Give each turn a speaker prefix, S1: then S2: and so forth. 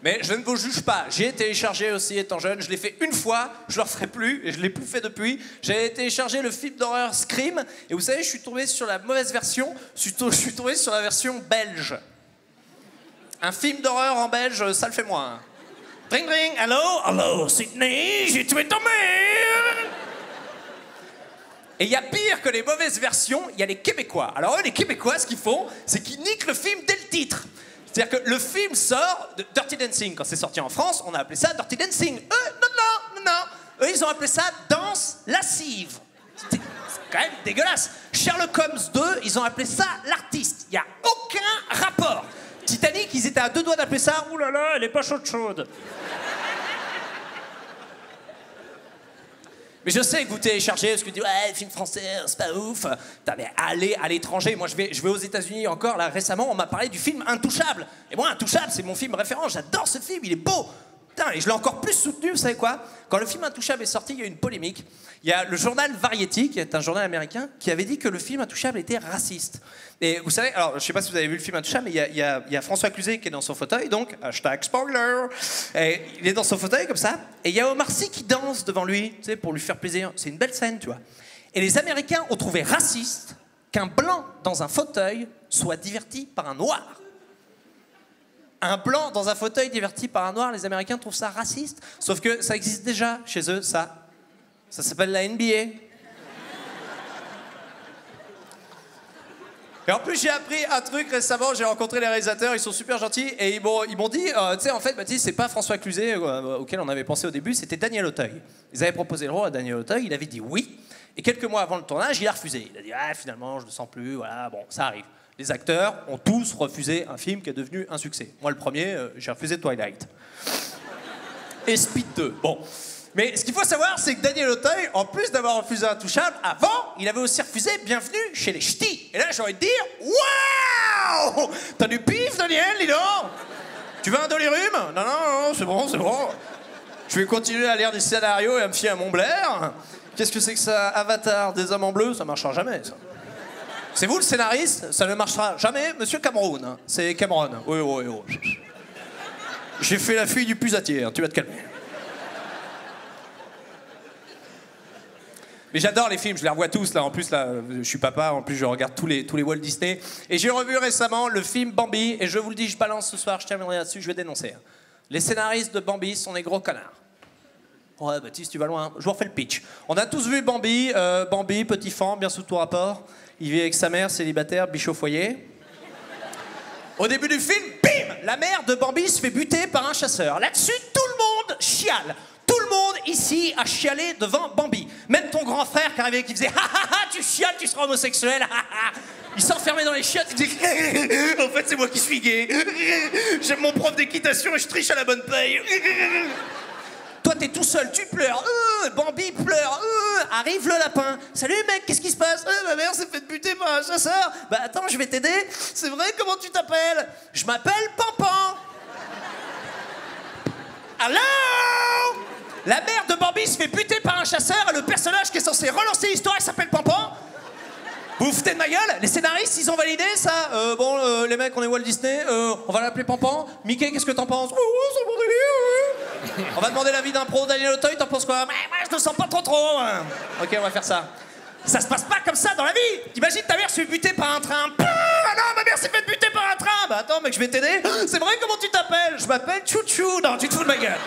S1: Mais je ne vous juge pas. J'ai téléchargé aussi étant jeune. Je l'ai fait une fois, je ne le referai plus et je ne l'ai plus fait depuis. J'ai téléchargé le film d'horreur Scream et vous savez, je suis tombé sur la mauvaise version. Je suis tombé sur la version belge. Un film d'horreur en belge, ça le fait moins. Ring ring, allô, Sydney, j'ai tué ta mère. Et il y a pire que les mauvaises versions, il y a les Québécois. Alors eux, les Québécois, ce qu'ils font, c'est qu'ils niquent le film dès le titre. C'est-à-dire que le film sort de Dirty Dancing. Quand c'est sorti en France, on a appelé ça Dirty Dancing. Non. Eux, ils ont appelé ça Danse lascive. C'est quand même dégueulasse. Sherlock Holmes 2, ils ont appelé ça L'artiste. Il n'y a aucun rapport. Titanic, ils étaient à deux doigts d'appeler ça « Ouh là là, elle est pas chaude ». Mais je sais que vous téléchargez parce que vous dites ouais, film français, c'est pas ouf. Putain, mais allez à l'étranger. Moi, je vais aux États-Unis encore. Là, récemment, on m'a parlé du film Intouchable. Et moi, Intouchable, c'est mon film référence. J'adore ce film, il est beau. Putain, et je l'ai encore plus soutenu, vous savez quoi? Quand le film Intouchable est sorti, il y a eu une polémique. Il y a le journal Variety, qui est un journal américain, qui avait dit que le film Intouchable était raciste. Et vous savez, alors je sais pas si vous avez vu le film Intouchable, mais il y a François Cluzet qui est dans son fauteuil, donc #spoiler. Et il est dans son fauteuil comme ça, et il y a Omar Sy qui danse devant lui, tu sais, pour lui faire plaisir. C'est une belle scène, tu vois. Et les Américains ont trouvé raciste qu'un blanc dans un fauteuil soit diverti par un noir. Un blanc dans un fauteuil diverti par un noir, les Américains trouvent ça raciste. Sauf que ça existe déjà chez eux, ça. Ça s'appelle la NBA. Et en plus, j'ai appris un truc récemment, j'ai rencontré les réalisateurs, ils sont super gentils, et ils m'ont dit, tu sais, en fait, Baptiste, c'est pas François Cluzet auquel on avait pensé au début, c'était Daniel Auteuil. Ils avaient proposé le rôle à Daniel Auteuil, il avait dit oui, et quelques mois avant le tournage, il a refusé. Il a dit, ah, finalement, je le sens plus, voilà, bon, ça arrive. Les acteurs ont tous refusé un film qui est devenu un succès. Moi, le premier, j'ai refusé Twilight. Et Speed 2, bon. Mais ce qu'il faut savoir, c'est que Daniel Auteuil, en plus d'avoir refusé Intouchable, avant, il avait aussi refusé Bienvenue chez les Ch'tis. Et là, j'ai envie de dire, waouh! T'as du pif, Daniel, dis donc! Tu veux un dolirum? Non, c'est bon. Je vais continuer à lire des scénarios et à me fier à mon Blair. Qu'est-ce que c'est que ça? Avatar des hommes en bleu? Ça marchera jamais, ça. C'est vous le scénariste? Ça ne marchera jamais, monsieur Cameron. C'est Cameron. Oui. J'ai fait la fille du pusatier, tu vas te calmer. Mais j'adore les films, je les revois tous là. En plus là, je suis papa, en plus je regarde tous les Walt Disney. Et j'ai revu récemment le film Bambi, et je vous le dis, je balance ce soir, je terminerai là-dessus, je vais dénoncer. Les scénaristes de Bambi sont des gros connards. Ouais, Baptiste, tu vas loin. Je vous refais le pitch. On a tous vu Bambi, Bambi, petit fan, bien sous tout rapport. Il vit avec sa mère, célibataire, biche au foyer. Au début du film, bim! La mère de Bambi se fait buter par un chasseur. Là-dessus, tout le monde chiale. Tout le monde ici a chialé devant Bambi. Même ton grand frère qui arrivait et qui faisait « Ha ha ha, tu chiales, tu seras homosexuel, ha ha ha !» Il s'enfermait dans les chiottes, il disait « En fait, c'est moi qui suis gay. J'aime mon prof d'équitation et je triche à la bonne paye. » Toi, t'es tout seul, tu pleures. Bambi pleure. Arrive le lapin. Salut mec, qu'est-ce qui se passe? Ma mère s'est fait buter par un chasseur. Bah attends, je vais t'aider. C'est vrai, comment tu t'appelles? Je m'appelle Pampan. Allô? La mère de Bambi se fait buter par un chasseur et le personnage qui est censé relancer l'histoire, il s'appelle Pampan. Vous vous foutez de ma gueule? Les scénaristes, ils ont validé ça? Les mecs, on est Walt Disney, on va l'appeler Pampan. Mickey, qu'est-ce que t'en penses? Oh, c'est bon délire. On va demander l'avis d'un pro, Daniel Auteuil, t'en penses quoi? Mais moi, je ne sens pas trop. Hein. Ok, on va faire ça. Ça se passe pas comme ça dans la vie. T'imagines ta mère se fait buter par un train. Ah non, ma mère s'est fait buter par un train. Bah attends, mec, je vais t'aider. C'est vrai, comment tu t'appelles? Je m'appelle Chouchou. Non, tu te fous de ma gueule.